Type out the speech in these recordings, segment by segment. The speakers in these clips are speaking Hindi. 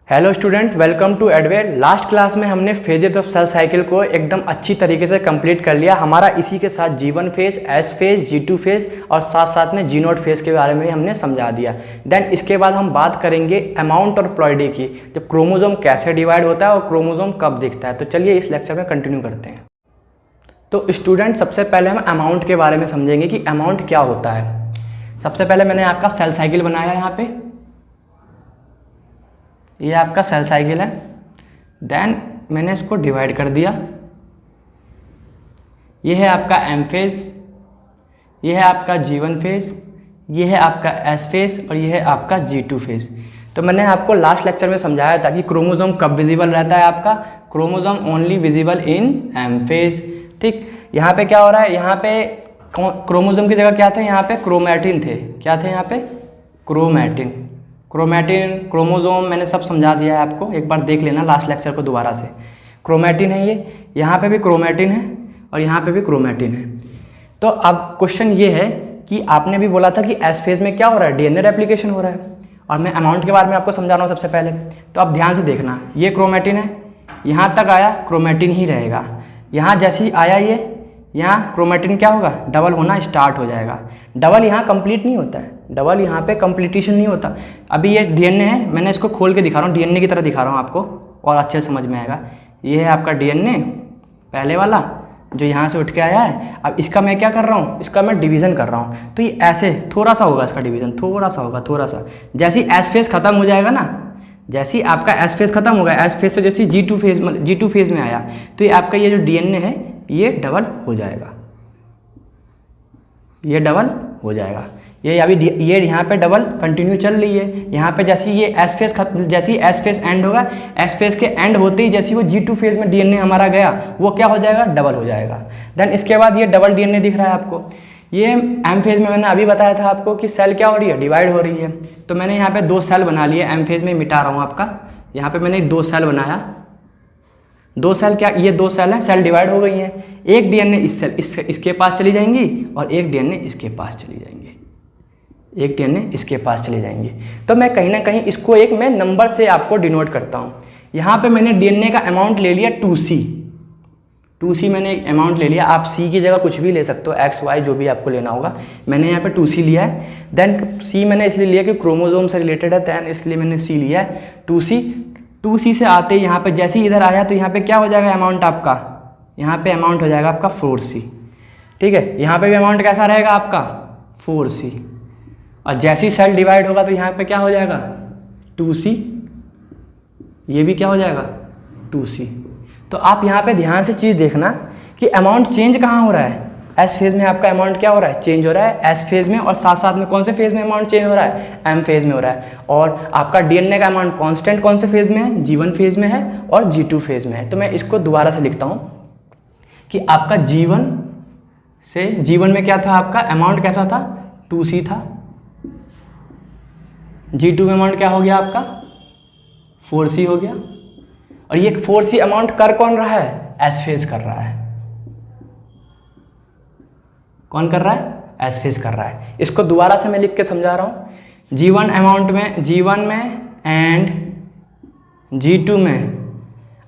Hello student, welcome to Edware. Last class में हमने फेजेस ऑफ सेल साइकिल को एकदम अच्छी तरीके से कंप्लीट कर लिया। हमारा इसी के साथ G1 phase, S phase, G2 phase और साथ साथ में G0 फेज के बारे में हमने समझा दिया। देन इसके बाद हम बात करेंगे अमाउंट और प्लॉइडी की, जब क्रोमोसोम कैसे डिवाइड होता है और क्रोमोसोम कब दिखता है। तो चलिए इस लेक्चर में कंटिन्यू करते हैं। तो स्टूडेंट, सबसे पहले हम अमाउंट के बारे में समझेंगे कि अमाउंट क्या होता है। सबसे पहले मैंने आपका सेल साइकिल बनाया है। यहाँ पे ये आपका सेल साइकिल है। देन मैंने इसको डिवाइड कर दिया। ये है आपका M फेज, ये है आपका G1 फेज, ये है आपका S फेज और ये है आपका G2 फेज। तो मैंने आपको लास्ट लेक्चर में समझाया था कि क्रोमोसोम कब विजिबल रहता है। आपका chromosome only visible in M phase. ठीक, यहाँ पे क्या हो रहा है, यहाँ पे क्रोमोसोम की जगह क्या थे, यहाँ पे क्रोमैटिन थे। क्या थे यहाँ पे? क्रोमैटिन। क्रोमोसोम मैंने सब समझा दिया है आपको, एक बार देख लेना लास्ट लेक्चर को दोबारा से। क्रोमैटिन है ये, यहाँ पे भी क्रोमैटिन है और यहाँ पे भी क्रोमैटिन है। तो अब क्वेश्चन ये है कि आपने भी बोला था कि एस फेज में क्या हो रहा है, डीएनए रेप्लिकेशन हो रहा है, और मैं अमाउंट के बारे में आपको समझा रहा हूँ सबसे पहले। तो अब ध्यान से देखना, ये क्रोमैटिन है, यहाँ तक आया क्रोमैटिन ही रहेगा। यहाँ जैसे ही आया ये, यहाँ क्रोमैटिन क्या होगा, डबल होना स्टार्ट हो जाएगा। डबल यहाँ कंप्लीट नहीं होता है, डबल यहाँ पे कंप्लीटेशन नहीं होता। अभी ये डीएनए है, मैंने इसको खोल के दिखा रहा हूँ, डीएनए की तरह दिखा रहा हूँ आपको और अच्छे से समझ में आएगा। ये है आपका डीएनए पहले वाला जो यहाँ से उठ के आया है। अब इसका मैं क्या कर रहा हूँ, इसका मैं डिवीज़न कर रहा हूँ। तो ये ऐसे थोड़ा सा होगा, इसका डिवीज़न थोड़ा सा होगा, थोड़ा सा। जैसे ही एस फेज खत्म हो जाएगा ना, जैसे ही आपका एस फेज खत्म होगा, एस फेज से जैसे G2 फेज में आया, तो ये आपका ये जो डीएनए है ये डबल हो जाएगा, ये डबल हो जाएगा। ये अभी ये यहाँ पे डबल कंटिन्यू चल रही है। यहाँ पे जैसे ये एस फेज एंड होगा, एस फेज के एंड होते ही जैसे वो G2 फेज में डीएनए हमारा गया, वो क्या हो जाएगा, डबल हो जाएगा। देन इसके बाद ये डबल डीएनए दिख रहा है आपको। ये M फेज में मैंने अभी बताया था आपको कि सेल क्या हो रही है, डिवाइड हो रही है। तो मैंने यहाँ पे 2 सेल बना लिए। M फेज में मिटा रहा हूँ आपका, यहाँ पे मैंने 2 सेल बनाया। 2 सेल क्या, ये 2 सेल हैं, सेल डिवाइड हो गई हैं। एक डीएनए इसके पास चली जाएंगी और एक डीएनए इसके पास चली जाएंगे, एक डीएनए इसके पास चली जाएंगी। तो मैं कहीं ना कहीं इसको एक मैं नंबर से आपको डिनोट करता हूँ। यहाँ पे मैंने डीएनए का अमाउंट ले लिया 2C मैंने एक अमाउंट ले लिया। आप C की जगह कुछ भी ले सकते हो, X Y जो भी आपको लेना होगा। मैंने यहाँ पे 2C लिया है। देन C मैंने इसलिए लिया कि क्रोमोसोम से रिलेटेड है, देन इसलिए मैंने C लिया है 2C से आते ही यहाँ पे जैसे ही इधर आया तो यहाँ पे क्या हो जाएगा अमाउंट आपका, यहाँ पे अमाउंट हो जाएगा आपका 4C। ठीक है, यहाँ पे भी अमाउंट कैसा रहेगा आपका 4C। और जैसे ही सेल डिवाइड होगा तो यहाँ पे क्या हो जाएगा 2C, ये भी क्या हो जाएगा 2C। तो आप यहाँ पे ध्यान से चीज़ देखना कि अमाउंट चेंज कहाँ हो रहा है। एस फेज में आपका अमाउंट क्या हो रहा है, चेंज हो रहा है एस फेज में, और साथ साथ में कौन से फेज में अमाउंट चेंज हो रहा है, M फेज में हो रहा है। और आपका डीएनए का अमाउंट कांस्टेंट कौन से फेज में है, G1 फेज में है और G2 फेज में है। तो मैं इसको दोबारा से लिखता हूँ कि आपका G1 में क्या था, आपका अमाउंट कैसा था 2C था। G2 में अमाउंट क्या हो गया आपका 4C हो गया। और ये 4C अमाउंट कर कौन रहा है, एस फेज कर रहा है। कौन कर रहा है, एस फेज कर रहा है। इसको दोबारा से मैं लिख के समझा रहा हूँ। G1 अमाउंट में, G1 में एंड G2 में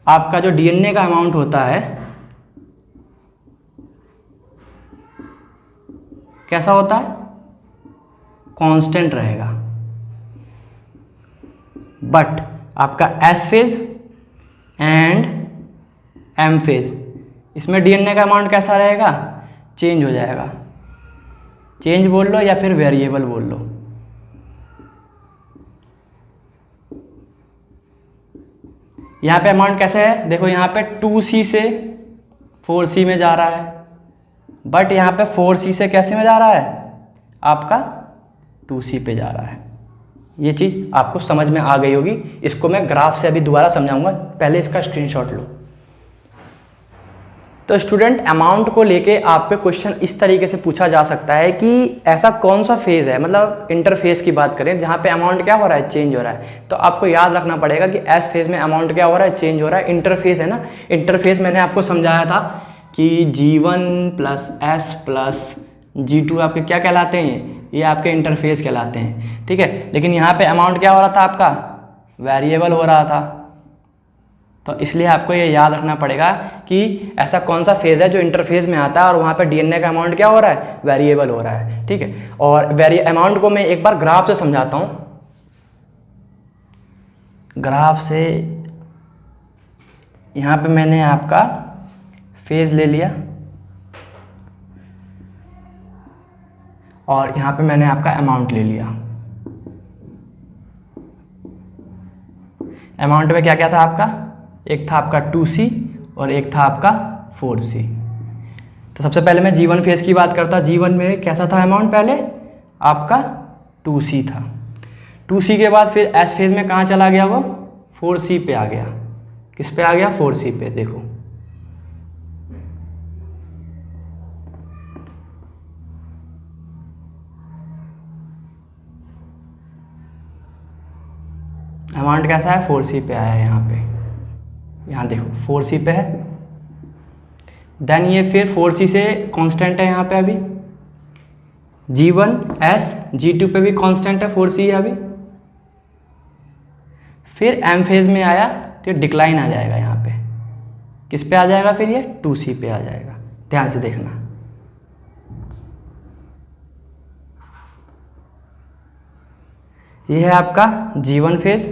आपका जो डीएनए का अमाउंट होता है कैसा होता है, कांस्टेंट रहेगा। बट आपका S phase and M phase, इसमें डीएनए का अमाउंट कैसा रहेगा, चेंज हो जाएगा। चेंज बोल लो या फिर वेरिएबल बोल लो। यहाँ पे अमाउंट कैसे है, देखो यहाँ पे 2C से 4C में जा रहा है, बट यहाँ पे 4C से कैसे में जा रहा है, आपका 2C पे जा रहा है। ये चीज़ आपको समझ में आ गई होगी। इसको मैं ग्राफ से अभी दोबारा समझाऊंगा, पहले इसका स्क्रीनशॉट लो। तो स्टूडेंट, अमाउंट को लेके आप पे क्वेश्चन इस तरीके से पूछा जा सकता है कि ऐसा कौन सा फेज है, मतलब इंटरफेस की बात करें जहाँ पे अमाउंट क्या हो रहा है, चेंज हो रहा है। तो आपको याद रखना पड़ेगा कि एस फेज में अमाउंट क्या हो रहा है, चेंज हो रहा है। इंटरफेस है ना, इंटरफेस मैंने आपको समझाया था कि G1 plus S plus G2 आपके क्या कहलाते हैं, ये आपके इंटरफेस कहलाते हैं। ठीक है, लेकिन यहाँ पे अमाउंट क्या हो रहा था आपका वेरिएबल हो रहा था। तो इसलिए आपको ये याद रखना पड़ेगा कि ऐसा कौन सा फेज़ है जो इंटरफेस में आता है और वहाँ पे डीएनए का अमाउंट क्या हो रहा है, वेरिएबल हो रहा है। ठीक है, और अमाउंट को मैं एक बार ग्राफ से समझाता हूँ। ग्राफ से यहाँ पे मैंने आपका फेज़ ले लिया और यहाँ पे मैंने आपका अमाउंट ले लिया। अमाउंट में क्या क्या था आपका, एक था आपका 2C और एक था आपका 4C। तो सबसे पहले मैं G1 फेज़ की बात करता। G1 में कैसा था अमाउंट, पहले आपका 2C था। 2C के बाद फिर S फेज़ में कहाँ चला गया, वो 4C पे आ गया। किस पे आ गया, 4C पे। देखो अमाउंट कैसा है, 4C पे आया है यहाँ पे। यहाँ देखो 4C पे है। देन ये फिर 4C से कांस्टेंट है यहाँ पे अभी। G1 S G2 पे भी कांस्टेंट है, 4C है अभी। फिर M फेज़ में आया तो डिक्लाइन आ जाएगा यहाँ पे। किस पे आ जाएगा फिर, ये 2C पे आ जाएगा। ध्यान से देखना, ये है आपका G1 फेज़,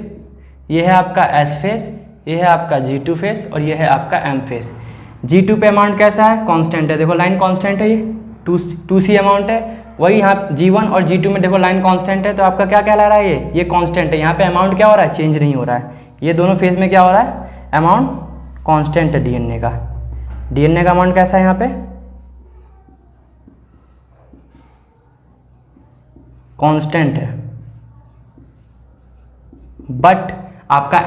ये है आपका S फेज़, ये है आपका G2 फेज़ और ये है आपका M फेज़। G2 पे अमाउंट कैसा है, कांस्टेंट है। देखो लाइन कांस्टेंट है, ये 2C अमाउंट है। वही यहाँ G1 और G2 में देखो लाइन कांस्टेंट है, तो आपका क्या कहला रहा है, ये कांस्टेंट है। यहाँ पे अमाउंट क्या हो रहा है, चेंज नहीं हो रहा है। ये दोनों फेज़ में क्या हो रहा है, अमाउंट कांस्टेंट है। डीएनए का अमाउंट कैसा है यहाँ पे, कांस्टेंट है। बट आपका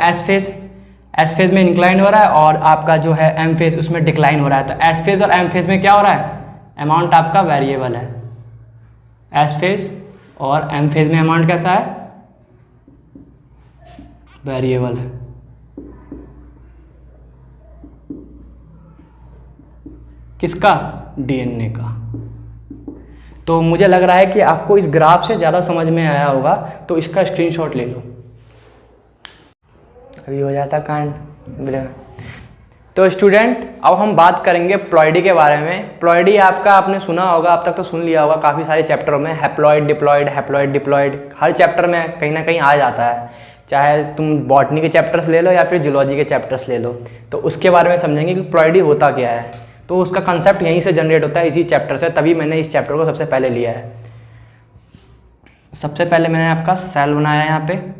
एस फेज़ में इंक्लाइन हो रहा है और आपका जो है एम फेज़ उसमें डिक्लाइन हो रहा है। तो एस फेज़ और एम फेज़ में क्या हो रहा है, अमाउंट आपका वेरिएबल है। एस फेज़ और एम फेज़ में अमाउंट कैसा है, वेरिएबल है। किसका, डीएनए का। तो मुझे लग रहा है कि आपको इस ग्राफ से ज़्यादा समझ में आया होगा, तो इसका स्क्रीनशॉट ले लो। अभी हो जाता कांड। तो स्टूडेंट अब हम बात करेंगे प्लॉइडी के बारे में। प्लॉइडी आपका आपने सुना होगा, अब तक तो सुन लिया होगा काफ़ी सारे चैप्टरों में। हैप्लॉइड डिप्लॉइड हर चैप्टर में कहीं ना कहीं आ जाता है। चाहे तुम बॉटनी के चैप्टर्स ले लो या फिर जूलॉजी के चैप्टर्स ले लो, तो उसके बारे में समझेंगे कि प्लॉइडी होता क्या है। तो उसका कंसेप्ट यहीं से जनरेट होता है, इसी चैप्टर से। तभी मैंने इस चैप्टर को सबसे पहले लिया है। सबसे पहले मैंने आपका सेल बनाया यहाँ पे।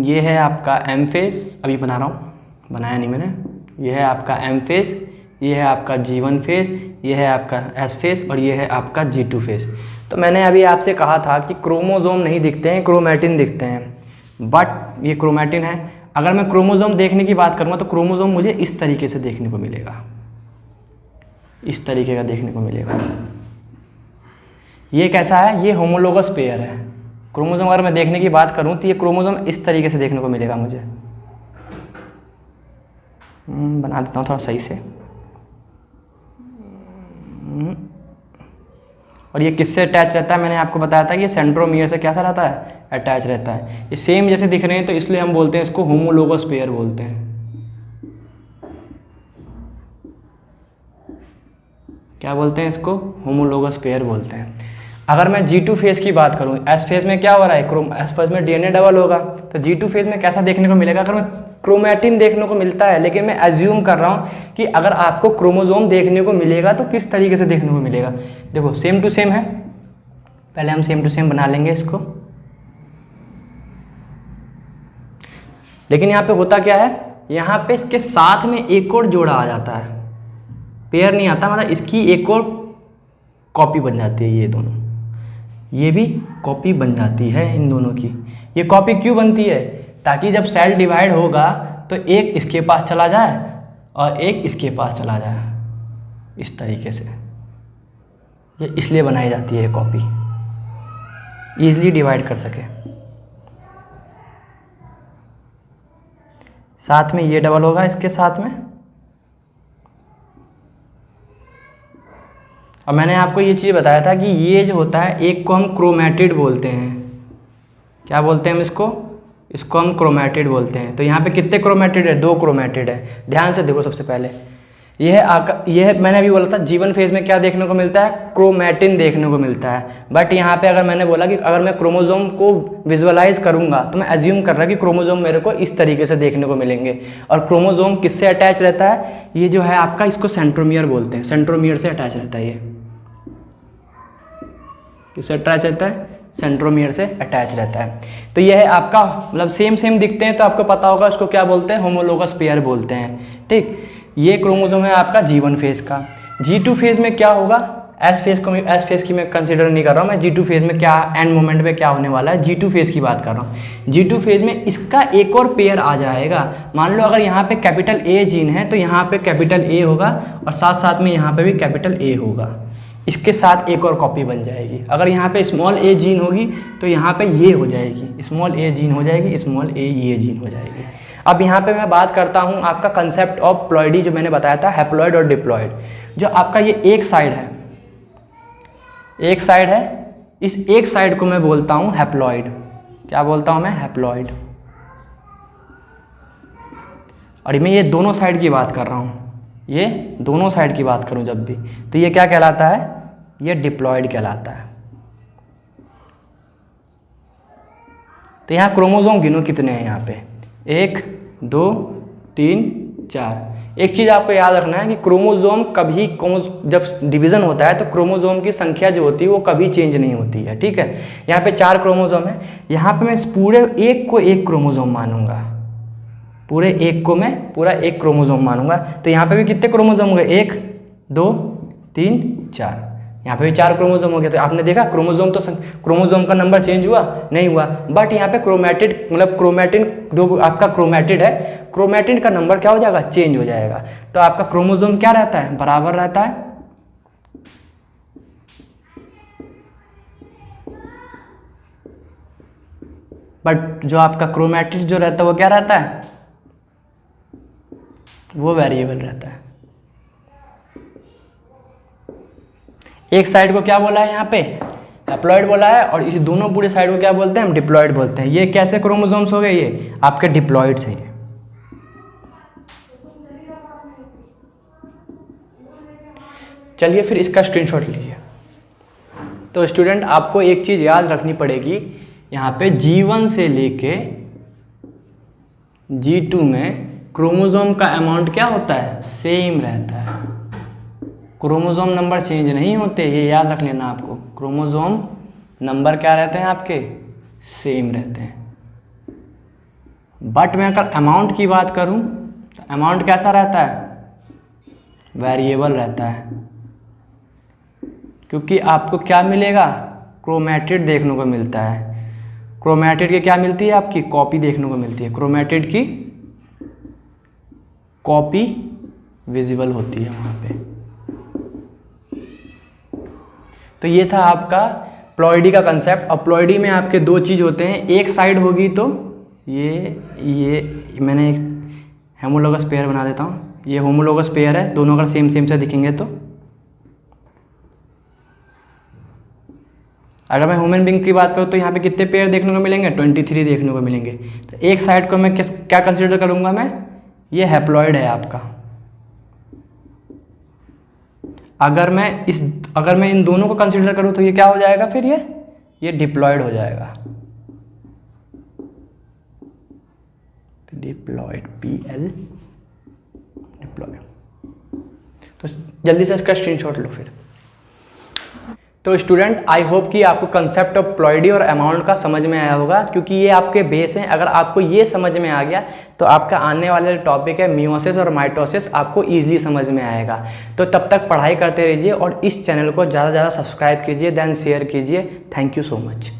ये है आपका एम फेज़, अभी बना रहा हूँ, बनाया नहीं मैंने। ये है आपका एम फेज़, ये है आपका G1 फेज़, ये है आपका S फेज़ और ये है आपका G2 फेज़। तो मैंने अभी आपसे कहा था कि क्रोमोसोम नहीं दिखते हैं, क्रोमैटिन दिखते हैं। बट ये क्रोमैटिन है। अगर मैं क्रोमोसोम देखने की बात करूँगा तो क्रोमोसोम मुझे इस तरीके से देखने को मिलेगा, इस तरीके का देखने को मिलेगा। ये कैसा है, ये होमोलोगस पेयर है। क्रोमोसोम अगर मैं देखने की बात करूँ तो ये क्रोमोसोम इस तरीके से देखने को मिलेगा मुझे। बना देता हूँ थोड़ा सही से। और ये किससे अटैच रहता है, मैंने आपको बताया था कि ये सेंट्रोमियर से कैसा रहता है, अटैच रहता है। ये सेम जैसे दिख रहे हैं तो इसलिए हम बोलते हैं इसको होमोलोगस पेयर बोलते हैं। क्या बोलते हैं इसको, होमोलोगस पेयर बोलते हैं। अगर मैं G2 फेज़ की बात करूँ, S फेज़ में क्या हो रहा है, S फेज़ में डीएनए डबल होगा। तो G2 फेज़ में कैसा देखने को मिलेगा, अगर मैं क्रोमैटिन देखने को मिलता है, लेकिन मैं एज्यूम कर रहा हूँ कि अगर आपको क्रोमोसोम देखने को मिलेगा तो किस तरीके से देखने को मिलेगा। देखो सेम टू सेम है, पहले हम सेम टू सेम बना लेंगे इसको। लेकिन यहाँ पे होता क्या है, यहाँ पे इसके साथ में एक और जोड़ा आ जाता है, पेयर नहीं आता, मतलब इसकी एक और कॉपी बन जाती है। ये दोनों, ये भी कॉपी बन जाती है इन दोनों की। ये कॉपी क्यों बनती है, ताकि जब सेल डिवाइड होगा तो एक इसके पास चला जाए और एक इसके पास चला जाए, इस तरीके से। ये इसलिए बनाई जाती है कॉपी, ईजिली डिवाइड कर सके। साथ में ये डबल होगा इसके साथ में। और मैंने आपको ये चीज़ बताया था कि ये जो होता है, एक को हम क्रोमैटिड बोलते हैं। क्या बोलते हैं हम इसको, इसको हम क्रोमेटिड बोलते हैं। तो यहाँ पे कितने क्रोमेटिड है? 2 क्रोमेटिड है। ध्यान से देखो, सबसे पहले यह मैंने अभी बोला था जीवन फेज में क्या देखने को मिलता है? क्रोमैटिन देखने को मिलता है। बट यहाँ पे अगर मैंने बोला कि अगर मैं क्रोमोजोम को विजुअलाइज करूंगा तो मैं एज्यूम कर रहा कि क्रोमोजोम मेरे को इस तरीके से देखने को मिलेंगे। और क्रोमोजोम किससे अटैच रहता है? ये जो है आपका, इसको सेंट्रोमियर बोलते हैं, सेंट्रोमियर से अटैच रहता है। ये किससे अटैच रहता है? सेंट्रोमियर से अटैच रहता है। तो यह है आपका, मतलब सेम दिखते हैं तो आपको पता होगा इसको क्या बोलते हैं? होमोलोगस पेयर बोलते हैं। ठीक, ये क्रोमोसोम है आपका G1 फेज का। G2 फेज में क्या होगा? एस फेज की मैं कंसीडर नहीं कर रहा हूँ मैं। G2 फेज में क्या एंड मोमेंट पे क्या होने वाला है, G2 फेज की बात कर रहा हूँ। G2 फेज में इसका एक और पेयर आ जाएगा। मान लो अगर यहाँ पे कैपिटल A जीन है तो यहाँ पे कैपिटल A होगा और साथ साथ में यहाँ पे भी कैपिटल A होगा। इसके साथ एक और कॉपी बन जाएगी। अगर यहाँ पे स्मॉल a जीन होगी तो यहाँ पे ये हो जाएगी, स्मॉल a जीन हो जाएगी, स्मॉल a ये जीन हो जाएगी। अब यहाँ पे मैं बात करता हूँ आपका कंसेप्ट ऑफ प्लॉइडी, जो मैंने बताया था हैप्लॉइड और डिप्लॉइड। जो आपका ये एक साइड है, इस एक साइड को मैं बोलता हूँ हैप्लॉइड। क्या बोलता हूँ मैं? हैप्लॉइड। और मैं ये दोनों साइड की बात कर रहा हूँ, ये दोनों साइड की बात करूं जब भी, तो ये क्या कहलाता है? ये डिप्लॉइड कहलाता है। तो यहाँ क्रोमोसोम गिनो कितने हैं यहाँ पे? 1 2 3 4। एक चीज़ आपको याद रखना है कि क्रोमोसोम कभी जब डिवीज़न होता है तो क्रोमोसोम की संख्या जो होती है वो कभी चेंज नहीं होती है। ठीक है, यहाँ पे 4 क्रोमोसोम है। यहाँ पे मैं इस पूरे एक को एक क्रोमोसोम मानूंगा, पूरे एक को मैं पूरा एक क्रोमोसोम मानूंगा। तो यहाँ पे भी कितने क्रोमोसोम हो गए? 1 2 3 4। यहाँ पे भी 4 क्रोमोसोम हो गए। तो आपने देखा क्रोमोसोम का नंबर चेंज हुआ? नहीं हुआ। बट यहाँ पे क्रोमेटिड, मतलब क्रोमैटिन, जो आपका क्रोमेटिड है, क्रोमैटिन का नंबर क्या हो जाएगा? चेंज हो जाएगा। तो आपका क्रोमोसोम क्या रहता है? बराबर रहता है। बट जो आपका क्रोमैटिड जो रहता है वो क्या रहता है? वो वेरिएबल रहता है। एक साइड को क्या बोला है यहाँ पे? हैप्लॉइड बोला है, और इस दोनों पूरे साइड को क्या बोलते हैं? हम डिप्लॉइड बोलते हैं। ये कैसे क्रोमोसोम्स हो गए? ये आपके डिप्लॉइड्स हैं। चलिए फिर इसका स्क्रीनशॉट लीजिए। तो स्टूडेंट आपको एक चीज याद रखनी पड़ेगी, यहाँ पे G1 से लेके G2 में क्रोमोसोम का अमाउंट क्या होता है? सेम रहता है। क्रोमोसोम नंबर चेंज नहीं होते, ये याद रख लेना आपको। क्रोमोसोम नंबर क्या रहते हैं आपके? सेम रहते हैं। बट मैं अगर अमाउंट की बात करूं तो अमाउंट कैसा रहता है? वेरिएबल रहता है। क्योंकि आपको क्या मिलेगा? क्रोमैटिड देखने को मिलता है। क्रोमैटिड की क्या मिलती है? आपकी कॉपी देखने को मिलती है। क्रोमैटिड की कॉपी विजिबल होती है वहाँ पे। तो ये था आपका प्लॉइडी का कंसेप्ट। और प्लॉइडी में आपके 2 चीज़ होते हैं। एक साइड होगी तो ये मैंने एक होमोलोगस पेयर बना देता हूँ। ये होमोलोगस पेयर है, दोनों अगर सेम से दिखेंगे तो। अगर मैं ह्यूमन बीइंग की बात करूँ तो यहाँ पे कितने पेयर देखने को मिलेंगे? 23 देखने को मिलेंगे। तो एक साइड को मैं क्या कंसिडर करूँगा मैं? ये हैप्लॉइड है आपका। अगर मैं इन दोनों को कंसीडर करूं तो ये क्या हो जाएगा? फिर ये डिप्लॉइड हो जाएगा। Diploid, PL diploid. तो जल्दी से इसका स्क्रीनशॉट लो फिर। तो स्टूडेंट आई होप कि आपको कंसेप्ट ऑफ प्लॉइडी और अमाउंट का समझ में आया होगा, क्योंकि ये आपके बेस हैं। अगर आपको ये समझ में आ गया तो आपका आने वाला टॉपिक है मियोसिस और माइटोसिस, आपको ईजिली समझ में आएगा। तो तब तक पढ़ाई करते रहिए और इस चैनल को ज़्यादा से ज़्यादा सब्सक्राइब कीजिए, देन शेयर कीजिए। Thank you so much.